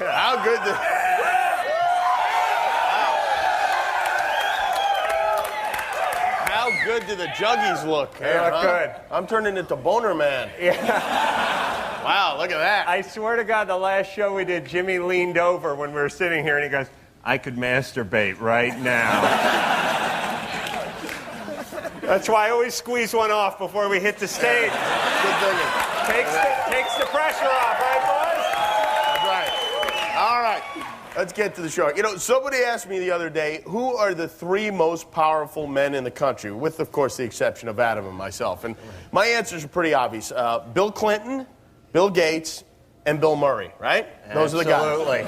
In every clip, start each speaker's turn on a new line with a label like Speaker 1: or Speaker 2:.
Speaker 1: How good How good do the juggies look?
Speaker 2: They look good.
Speaker 1: I'm turning into Boner Man.
Speaker 2: Yeah.
Speaker 1: Wow, look at that.
Speaker 2: I swear to God, the last show we did, Jimmy leaned over when we were sitting here and he goes, I could masturbate right now. That's why I always squeeze one off before we hit the stage.
Speaker 1: Good thinking.
Speaker 2: Takes the pressure off, right, boys?
Speaker 1: That's right. All right. Let's get to the show. You know, somebody asked me the other day, who are the 3 most powerful men in the country, with, of course, the exception of Adam and myself. And my answers are pretty obvious. Bill Clinton, Bill Gates, and Bill Murray, right? Those are the guys.
Speaker 2: Absolutely.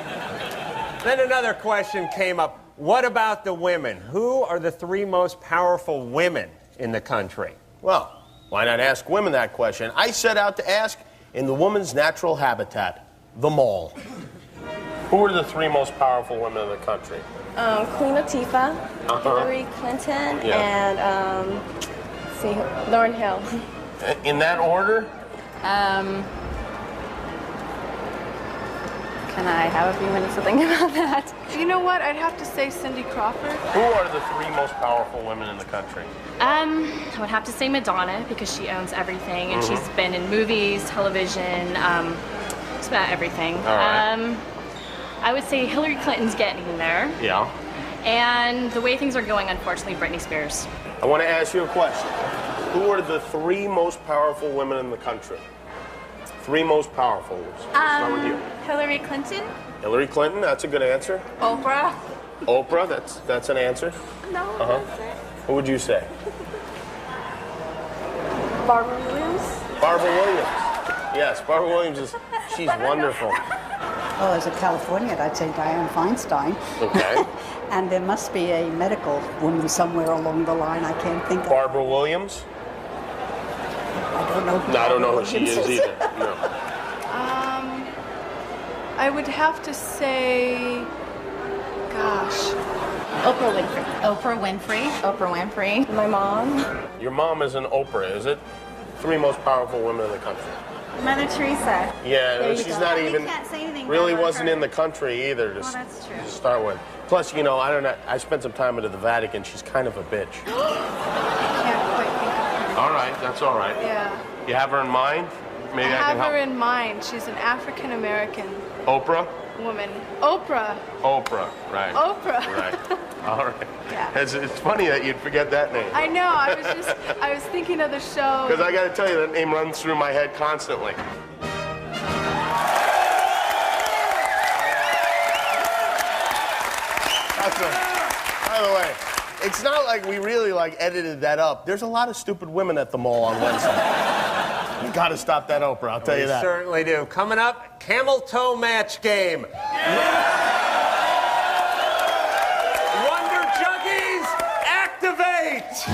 Speaker 2: Then another question came up. What about the women? Who are the 3 most powerful women in the country?
Speaker 1: Well, why not ask women that question? I set out to ask in the woman's natural habitat, the mall. Who are the 3 most powerful women in the country?
Speaker 3: Queen Latifah, Hillary Clinton, and Lauryn Hill.
Speaker 1: In that order?
Speaker 3: Can I have a few minutes to think about that?
Speaker 4: You know what? I'd have to say Cindy Crawford.
Speaker 1: Who are the 3 most powerful women in the country?
Speaker 5: I would have to say Madonna, because she owns everything, and she's been in movies, television, just about everything.
Speaker 1: All right.
Speaker 5: I would say Hillary Clinton's getting there.
Speaker 1: Yeah.
Speaker 5: And the way things are going, unfortunately, Britney Spears.
Speaker 1: I want to ask you a question. Who are the 3 most powerful women in the country? 3 most powerful. Start with you.
Speaker 3: Hillary Clinton.
Speaker 1: Hillary Clinton, that's a good answer.
Speaker 3: Oprah.
Speaker 1: Oprah, that's an answer.
Speaker 3: No, that's it.
Speaker 1: Who would you say?
Speaker 3: Barbara Williams.
Speaker 1: Barbara Williams. Yes, Barbara Williams she's wonderful.
Speaker 6: Well, as a Californian, I'd say Dianne Feinstein.
Speaker 1: Okay.
Speaker 6: And there must be a medical woman somewhere along the line. I can't think of.
Speaker 1: Barbara Williams?
Speaker 6: I don't know.
Speaker 1: No, I don't know who she is either. No.
Speaker 4: I would have to say, gosh.
Speaker 3: Oprah Winfrey. Oprah Winfrey. Oprah Winfrey. My mom.
Speaker 1: Your mom is an Oprah, is it? 3 most powerful women in the country.
Speaker 3: Mother Teresa.
Speaker 1: Yeah, she's not even.
Speaker 3: Can't say anything
Speaker 1: really
Speaker 3: about
Speaker 1: wasn't
Speaker 3: her.
Speaker 1: in the country either.
Speaker 3: Well, that's true.
Speaker 1: To start with. Plus, you know, I don't know. I spent some time at the Vatican. She's kind of a bitch.
Speaker 4: Can't quite think of her.
Speaker 1: All right, that's all right.
Speaker 4: Yeah.
Speaker 1: You have her in mind? Maybe I
Speaker 4: I
Speaker 1: can
Speaker 4: have
Speaker 1: help.
Speaker 4: her in mind. She's an African American
Speaker 1: Oprah?
Speaker 4: woman. Oprah.
Speaker 1: Oprah, right.
Speaker 4: Oprah.
Speaker 1: Right. All right.
Speaker 4: Yeah.
Speaker 1: It's funny that you'd forget that name.
Speaker 4: I know. I was thinking of the show.
Speaker 1: Because I got to tell you, that name runs through my head constantly. By the way, it's not like we really edited that up. There's a lot of stupid women at the mall on Wednesday. You got to stop that, Oprah. I'll tell you that.
Speaker 2: We certainly do. Coming up, camel toe match game. Wonder Juggies, activate!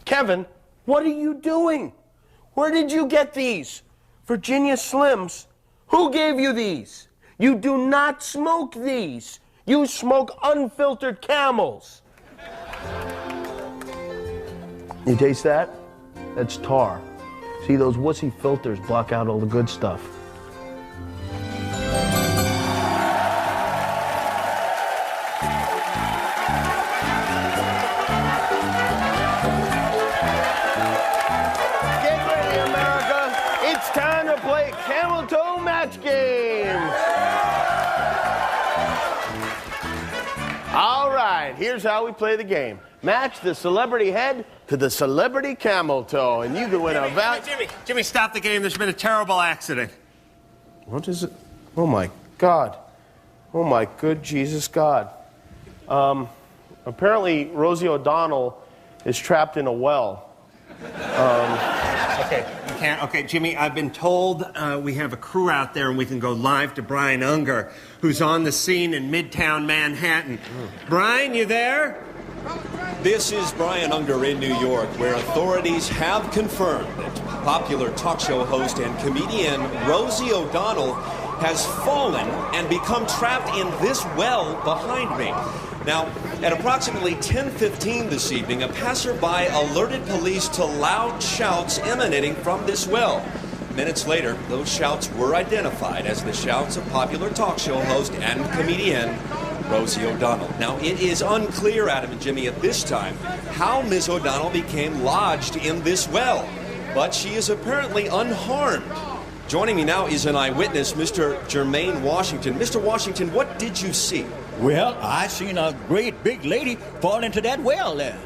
Speaker 1: Kevin, what are you doing? Where did you get these? Virginia Slims? Who gave you these? You do not smoke these. You smoke unfiltered Camels. You taste that? That's tar. See, those wussy filters block out all the good stuff. Get ready, America. It's time to play Camel Toe Match Games. All right, here's how we play the game. Match the celebrity head to the celebrity camel toe, and you can win a voucher.
Speaker 2: Jimmy, stop the game. There's been a terrible accident.
Speaker 1: What is it? Oh, my God. Oh, my good Jesus God. Apparently, Rosie O'Donnell is trapped in a well.
Speaker 2: Okay, you can't. Okay, Jimmy, I've been told we have a crew out there and we can go live to Brian Unger, who's on the scene in Midtown Manhattan. Brian, you there?
Speaker 7: This is Brian Unger in New York, where authorities have confirmed that popular talk show host and comedian Rosie O'Donnell has fallen and become trapped in this well behind me. Now, at approximately 10:15 this evening, a passerby alerted police to loud shouts emanating from this well. Minutes later, those shouts were identified as the shouts of popular talk show host and comedian Rosie O'Donnell. Now, it is unclear, Adam and Jimmy, at this time, how Ms. O'Donnell became lodged in this well, but she is apparently unharmed. Joining me now is an eyewitness, Mr. Jermaine Washington. Mr. Washington, what did you see?
Speaker 8: Well, I seen a great big lady fall into that well there.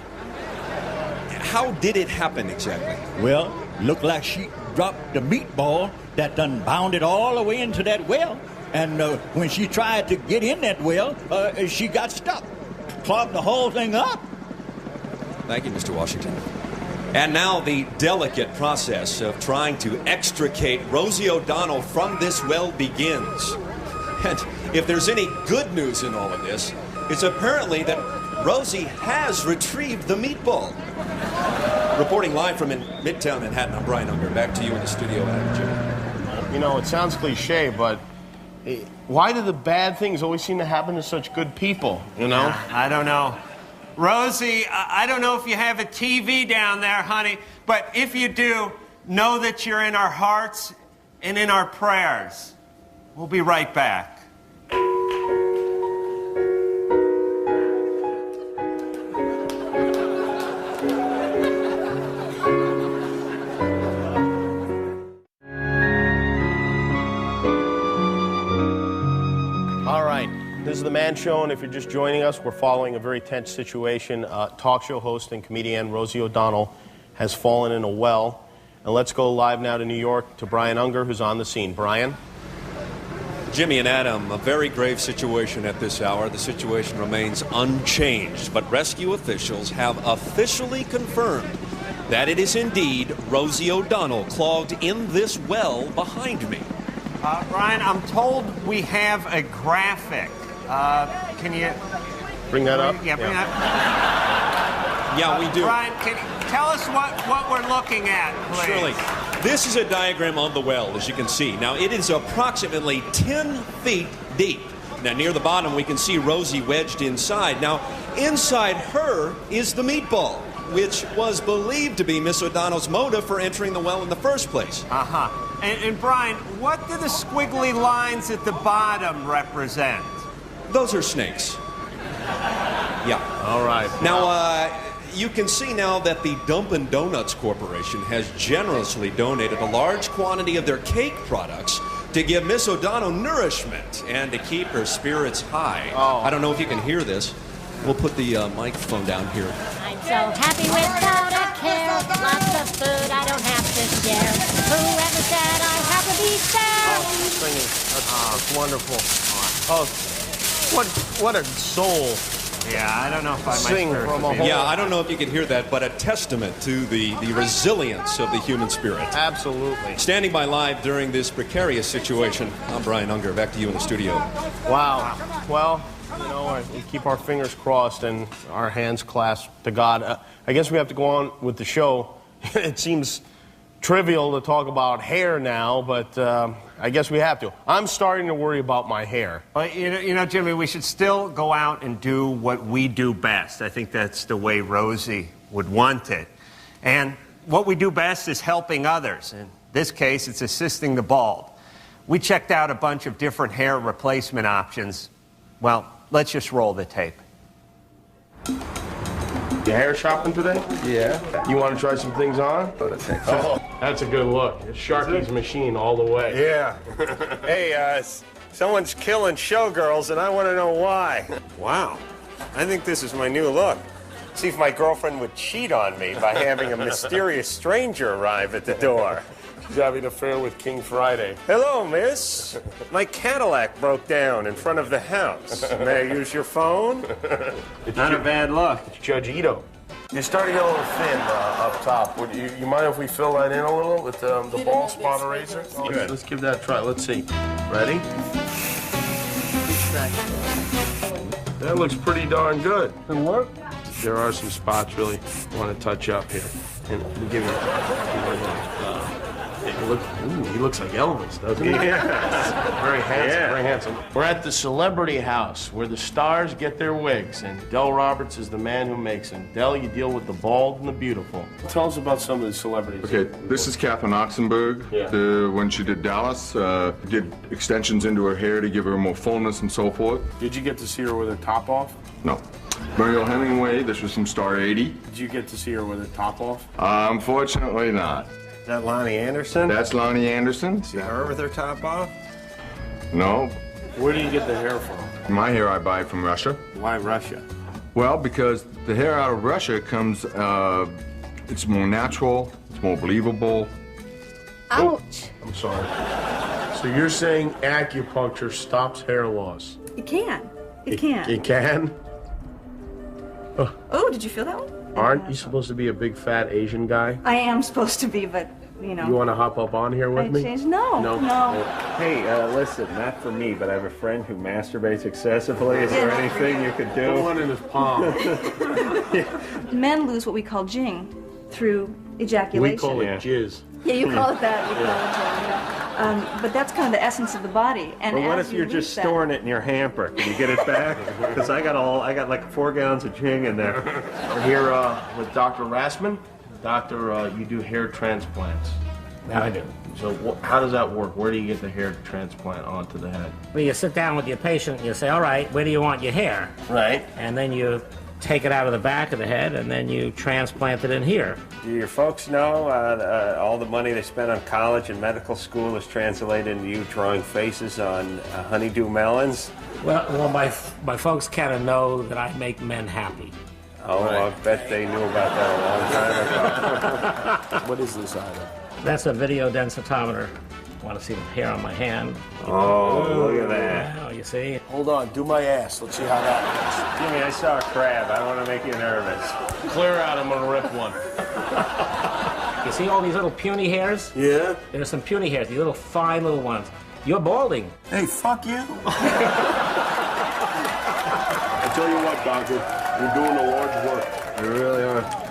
Speaker 7: How did it happen exactly?
Speaker 8: Well, looked like she dropped the meatball that done bounded all the way into that well. And when she tried to get in that well, she got stuck. Clogged the whole thing up.
Speaker 7: Thank you, Mr. Washington. And now the delicate process of trying to extricate Rosie O'Donnell from this well begins. And if there's any good news in all of this, it's apparently that Rosie has retrieved the meatball. Reporting live from in Midtown Manhattan, I'm Brian Unger. Back to you in the studio, Adam and Jimmy.
Speaker 1: You know, it sounds cliche, but why do the bad things always seem to happen to such good people, you know?
Speaker 2: I don't know. Rosie, I don't know if you have a TV down there, honey, but if you do, know that you're in our hearts and in our prayers. We'll be right back.
Speaker 1: This is the Man Show, and if you're just joining us, we're following a very tense situation. Talk show host and comedian Rosie O'Donnell has fallen in a well. And let's go live now to New York to Brian Unger, who's on the scene. Brian?
Speaker 7: Jimmy and Adam, a very grave situation at this hour. The situation remains unchanged, but rescue officials have officially confirmed that it is indeed Rosie O'Donnell clogged in this well behind me.
Speaker 2: Brian, I'm told we have a graphic. Can you
Speaker 1: bring that up?
Speaker 2: Yeah, bring that.
Speaker 7: Yeah, we do.
Speaker 2: Brian, can you tell us what we're looking at, please?
Speaker 7: Surely. This is a diagram of the well, as you can see. Now, it is approximately 10 feet deep. Now, near the bottom, we can see Rosie wedged inside. Now, inside her is the meatball, which was believed to be Miss O'Donnell's motive for entering the well in the first place.
Speaker 2: Uh-huh. And Brian, what do the squiggly lines at the bottom represent?
Speaker 7: Those are snakes. Yeah.
Speaker 1: All right.
Speaker 7: Now, you can see now that the Dunkin' Donuts Corporation has generously donated a large quantity of their cake products to give Miss O'Donnell nourishment and to keep her spirits high.
Speaker 1: Oh.
Speaker 7: I don't know if you can hear this. We'll put the microphone down here.
Speaker 9: I'm so happy without a care. Lots of food I don't have to share. Whoever said I have to be sad?
Speaker 1: Singing. That's wonderful. Oh, what a soul.
Speaker 2: Yeah, I don't know if I might
Speaker 1: Sing from a whole...
Speaker 7: Yeah, I don't know if you can hear that, but a testament to the resilience of the human spirit.
Speaker 1: Absolutely.
Speaker 7: Standing by live during this precarious situation, I'm Brian Unger. Back to you in the studio.
Speaker 1: Wow. Well, you know, we keep our fingers crossed and our hands clasped to God. I guess we have to go on with the show. It seems trivial to talk about hair now, but I guess we have to. I'm starting to worry about my hair.
Speaker 2: Well, you know, Jimmy, we should still go out and do what we do best. I think that's the way Rosie would want it. And what we do best is helping others. In this case, it's assisting the bald. We checked out a bunch of different hair replacement options. Well, let's just roll the tape.
Speaker 1: You hair shopping today?
Speaker 10: Yeah.
Speaker 1: You want to try some things on? Oh, that's a good look. It's Sharky's machine all the way.
Speaker 2: Yeah. Hey, someone's killing showgirls, and I want to know why. Wow. I think this is my new look. See if my girlfriend would cheat on me by having a mysterious stranger arrive at the door.
Speaker 1: She's having an affair with King Friday.
Speaker 2: Hello, miss. My Cadillac broke down in front of the house. May I use your phone? Not a bad look.
Speaker 1: It's Judge Ito. You're starting a little thin up top. Would you mind if we fill that in a little with the ball spot eraser? Okay, let's give that a try. Let's see. Ready? That looks pretty darn good.
Speaker 10: It work?
Speaker 1: There are some spots really want to touch up here. And we'll give you he looks like Elvis, doesn't he?
Speaker 2: Yeah.
Speaker 1: Very handsome,
Speaker 2: Yeah.
Speaker 1: very handsome. We're at the Celebrity House, where the stars get their wigs, and Del Roberts is the man who makes them. Del, you deal with the bald and the beautiful. Tell us about some of the celebrities.
Speaker 11: Okay, this is Catherine Oxenberg.
Speaker 1: Yeah.
Speaker 11: When she did Dallas, did extensions into her hair to give her more fullness and so forth.
Speaker 1: Did you get to see her with her top off?
Speaker 11: No. Muriel Hemingway, this was from Star 80.
Speaker 1: Did you get to see her with her top off?
Speaker 11: Unfortunately not.
Speaker 2: Is that Lonnie Anderson?
Speaker 11: That's Lonnie Anderson.
Speaker 2: See her with her top off?
Speaker 11: No.
Speaker 1: Where do you get the hair from?
Speaker 11: My hair I buy from Russia.
Speaker 1: Why Russia?
Speaker 11: Well, because the hair out of Russia comes, it's more natural, it's more believable.
Speaker 3: Ouch.
Speaker 1: I'm sorry. So you're saying acupuncture stops hair loss?
Speaker 12: It can. It can.
Speaker 1: It can?
Speaker 12: Oh, did you feel that one?
Speaker 1: Aren't you supposed to be a big fat Asian guy?
Speaker 12: I am supposed to be, but, you know.
Speaker 1: You want to hop up on here with me?
Speaker 12: No.
Speaker 13: Hey, listen, not for me, but I have a friend who masturbates excessively. Is there anything you could do?
Speaker 1: Put one in his palm.
Speaker 12: Men lose what we call jing through ejaculation.
Speaker 1: We call it jizz.
Speaker 12: Yeah, you call it that. You call it jing, yeah. But that's kind of the essence of the body. And
Speaker 13: But what
Speaker 12: as
Speaker 13: if
Speaker 12: you
Speaker 13: you're
Speaker 12: lose
Speaker 13: just
Speaker 12: that-
Speaker 13: storing it in your hamper? Can you get it back? Because I got like 4 gallons of jing in there.
Speaker 1: We're here with Dr. Rassman. Doctor, you do hair transplants.
Speaker 14: Yeah, I do.
Speaker 1: So how does that work? Where do you get the hair transplant onto the head?
Speaker 14: Well, you sit down with your patient and you say, all right, where do you want your hair?
Speaker 1: Right.
Speaker 14: And then you take it out of the back of the head and then you transplant it in here.
Speaker 2: Do your folks know all the money they spent on college and medical school is translated into you drawing faces on honeydew melons?
Speaker 14: Well, my folks kind of know that I make men happy.
Speaker 2: Oh, right. I bet they knew about that a long time ago.
Speaker 1: What is this item?
Speaker 14: That's a video densitometer. Want to see the hair on my hand?
Speaker 2: Oh, look at that.
Speaker 14: Wow, you see?
Speaker 1: Hold on, do my ass. Let's see how that
Speaker 2: Jimmy, I saw a crab. I don't want to make you nervous.
Speaker 1: looks. Clear out, I'm gonna rip one.
Speaker 14: You see all these little puny hairs?
Speaker 1: Yeah?
Speaker 14: There's some puny hairs, these little fine little ones. You're balding.
Speaker 1: Hey, fuck you. I tell you what, doctor, you're doing the Lord's work.
Speaker 2: You really are.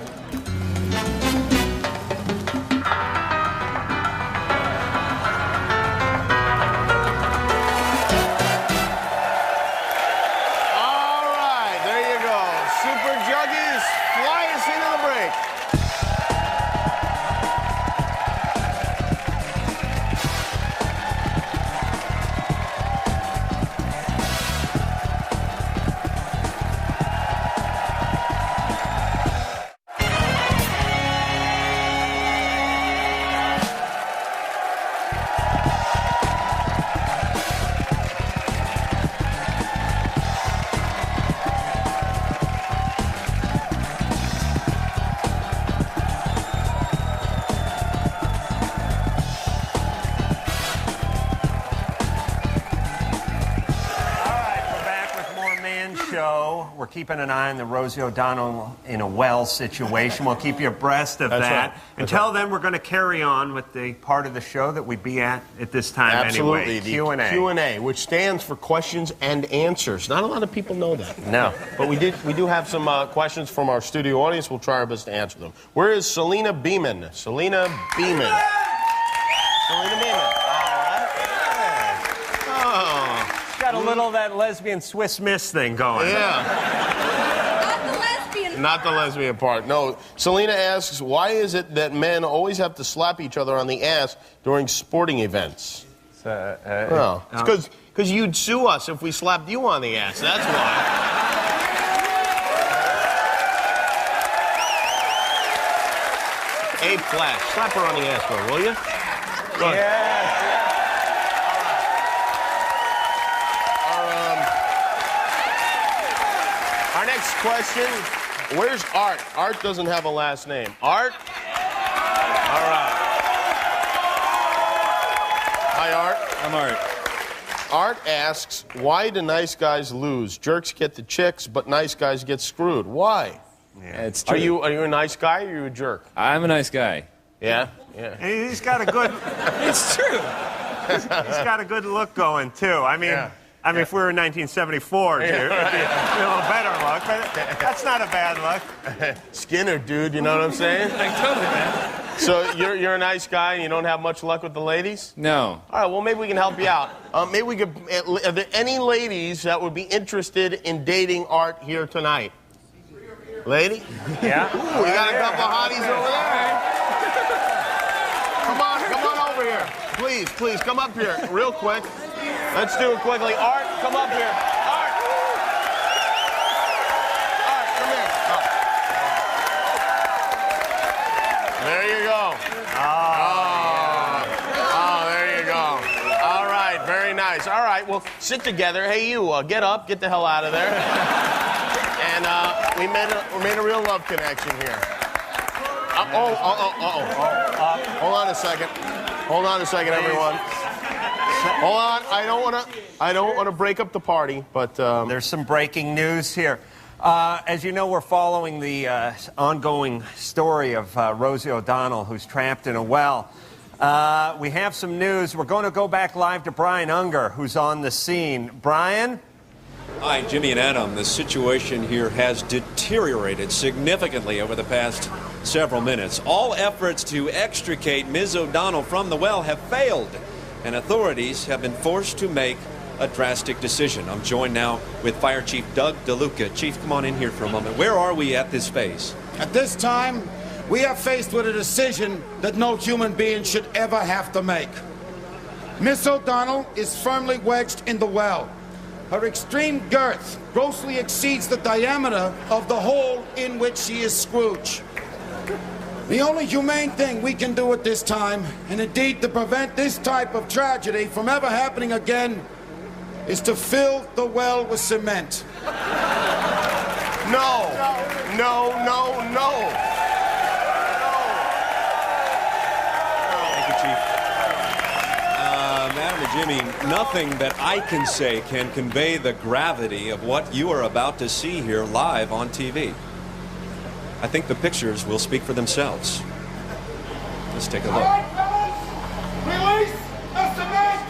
Speaker 2: show. We're keeping an eye on the Rosie O'Donnell in a well situation. We'll keep you abreast of that.
Speaker 1: Right.
Speaker 2: Until then, we're going to carry on with the part of the show that we'd be at this time
Speaker 1: Absolutely.
Speaker 2: anyway.
Speaker 1: The Q&A, which stands for questions and answers. Not a lot of people know that.
Speaker 2: No.
Speaker 1: But we do have some questions from our studio audience. We'll try our best to answer them. Where is Selena Beeman? Selena Beeman. Selena Beeman.
Speaker 2: Got a little of that lesbian Swiss Miss thing going.
Speaker 1: Yeah.
Speaker 4: Not the lesbian.
Speaker 1: Not the lesbian part. No. Selena asks, why is it that men always have to slap each other on the ass during sporting events? Well, it's because you'd sue us if we slapped you on the ass. That's why. Abe Flash, slap her on the ass, bro, will you? Go ahead.
Speaker 2: Yeah.
Speaker 1: Our next question, where's Art? Art doesn't have a last name. Art? All right. Hi, Art.
Speaker 10: I'm Art.
Speaker 1: Art asks, why do nice guys lose? Jerks get the chicks, but nice guys get screwed. Why?
Speaker 10: Yeah, it's true.
Speaker 1: Are you a nice guy or are you a jerk?
Speaker 10: I'm a nice guy.
Speaker 1: Yeah? Yeah.
Speaker 2: And he's got a good...
Speaker 10: It's true.
Speaker 2: He's got a good look going, too. I mean, if we were in 1974, dude, it'd be a little better look, but that's not a bad look.
Speaker 1: Skinner, dude, you know what I'm saying?
Speaker 10: Like, totally, man.
Speaker 1: So you're a nice guy and you don't have much luck with the ladies?
Speaker 10: No.
Speaker 1: All right, well, maybe we can help you out. Maybe we could... Are there any ladies that would be interested in dating Art here tonight? Lady?
Speaker 2: Yeah.
Speaker 1: Ooh, we got a couple hotties over there. Come on over here. Please, come up here real quick. Let's do it quickly. Art, come up here. Art, come here. Oh. There you go. Oh, there you go. All right, very nice. All right, well, sit together. Hey, you, get up, get the hell out of there. And we made a real love connection here. Hold on a second. Hold on a second, everyone. Hold on. I don't want to break up the party, but
Speaker 2: there's some breaking news here. As you know, we're following the ongoing story of Rosie O'Donnell, who's trapped in a well. We have some news. We're going to go back live to Brian Unger, who's on the scene. Brian?
Speaker 7: Hi, Jimmy and Adam. The situation here has deteriorated significantly over the past several minutes. All efforts to extricate Ms. O'Donnell from the well have failed, and authorities have been forced to make a drastic decision. I'm joined now with Fire Chief Doug DeLuca. Chief, come on in here for a moment. Where are we at this phase?
Speaker 15: At this time, we are faced with a decision that no human being should ever have to make. Miss O'Donnell is firmly wedged in the well. Her extreme girth grossly exceeds the diameter of the hole in which she is Scrooge. The only humane thing we can do at this time, and indeed to prevent this type of tragedy from ever happening again, is to fill the well with cement.
Speaker 1: No.
Speaker 7: Thank you, Chief. Madam and Jimmy, nothing that I can say can convey the gravity of what you are about to see here live on TV. I think the pictures will speak for themselves. Let's take a look.
Speaker 15: Release the cement!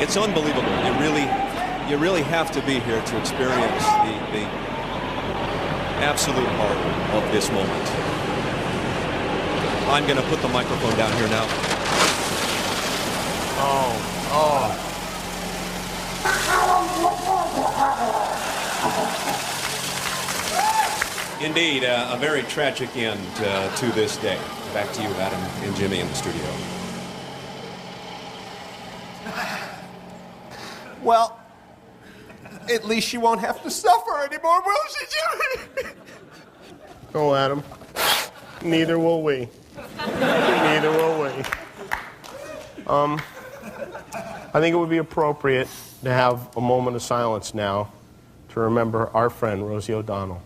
Speaker 7: It's unbelievable. You really have to be here to experience the absolute horror of this moment. I'm going to put the microphone down here now. Indeed, a very tragic end to this day. Back to you, Adam and Jimmy in the studio.
Speaker 2: Well, at least she won't have to suffer anymore, will she, Jimmy?
Speaker 1: No, Adam. Neither will we. Neither will we. I think it would be appropriate to have a moment of silence now to remember our friend Rosie O'Donnell.